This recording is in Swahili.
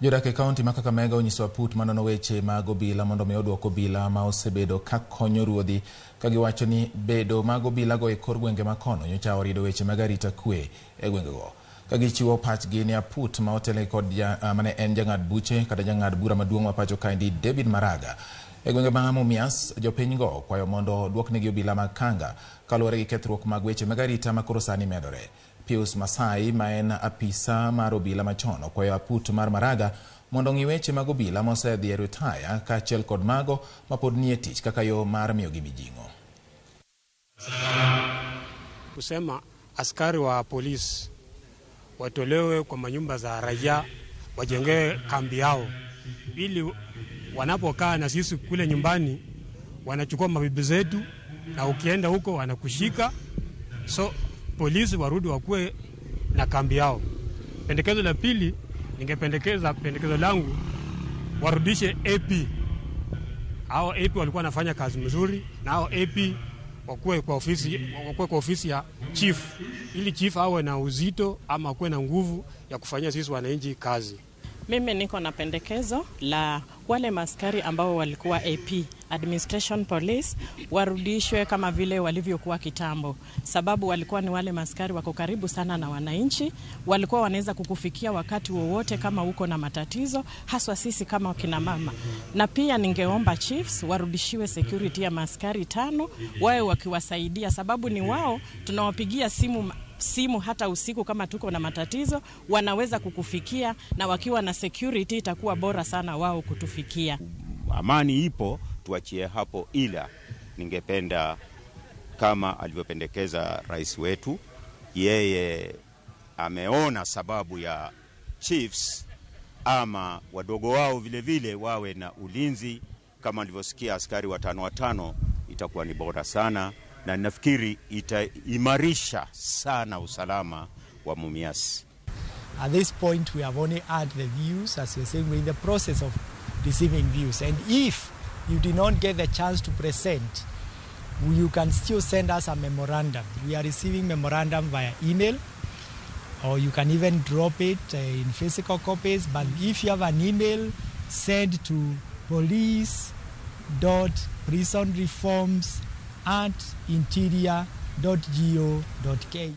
Jodak e kaunti ma Kakamega onyiso aput manono weche mag obila mondo mi oduoko obila ma osebedo ka konyo ruodhi ka giwacho ni bedo mag obila go e kor gwenge ma kono nyocha orido weche mag arita kwe e gwengego. Ka gichiwo pachgi ni aput ma otele kod mane en jang'ad buche kata jang'ad bura maduong' ma pacho kae David Maraga e gwenge ma Mumias, jopiny go kwayo mondo duoknegi obila mag kanga kaluwore gi kethruok mag weche mag arita ma koro sani medore. Pius Masai ma en apisa mar obila machon okwayo aput mar Maraga mondo ng'i weche mag obila mosedhi e ritaya kaachiel kod mago mapod nie tich kaka yo mar miyogi mijing'o. Kusema askari wa polisi watolewe kwa manyumba za raia, wajenge kambi yao ili wanapokaa na sisi kule nyumbani wanachukua mabibi zetu na ukienda huko wanakushika. So polisi warudi wakuwe na kambi yao. Pendekezo la pili, pendekezo langu warudishe AP. Hao AP walikuwa wanafanya kazi mzuri na hao AP wakuwe kwa ofisi ya chief ili chief awe na uzito ama kuwe na nguvu ya kufanyia sisi wananchi kazi. Mimi niko na pendekezo la wale maskari ambao walikuwa AP, administration police, warudishwe kama vile walivyokuwa kitambo. Sababu walikuwa ni wale maskari wako karibu sana na wananchi, walikuwa wanaweza kukufikia wakati wowote kama uko na matatizo, haswa sisi kama kina mama. Na pia ningeomba chiefs warudishiwe security ya maskari 5, wawe wakiwasaidia sababu ni wao tunawapigia simu hata usiku kama tuko na matatizo, wanaweza kukufikia na wakiwa na security itakuwa bora sana wao kutufikia. Amani ipo, tuachie hapo, ila ningependa kama alivyopendekeza rais wetu, yeye ameona sababu ya chiefs ama wadogo wao vile vile wawe na ulinzi kama alivyosikia askari 5 itakuwa ni bora sana. Na nafikiri itaimarisha sana usalama wa Mumias. At this point we have only had the views, as you're saying, we're in the process of receiving views. And if you did not get the chance to present, you can still send us a memorandum. We are receiving memorandum via email, or you can even drop it in physical copies. But if you have an email, send to police.prisonreforms@interior.go.ke.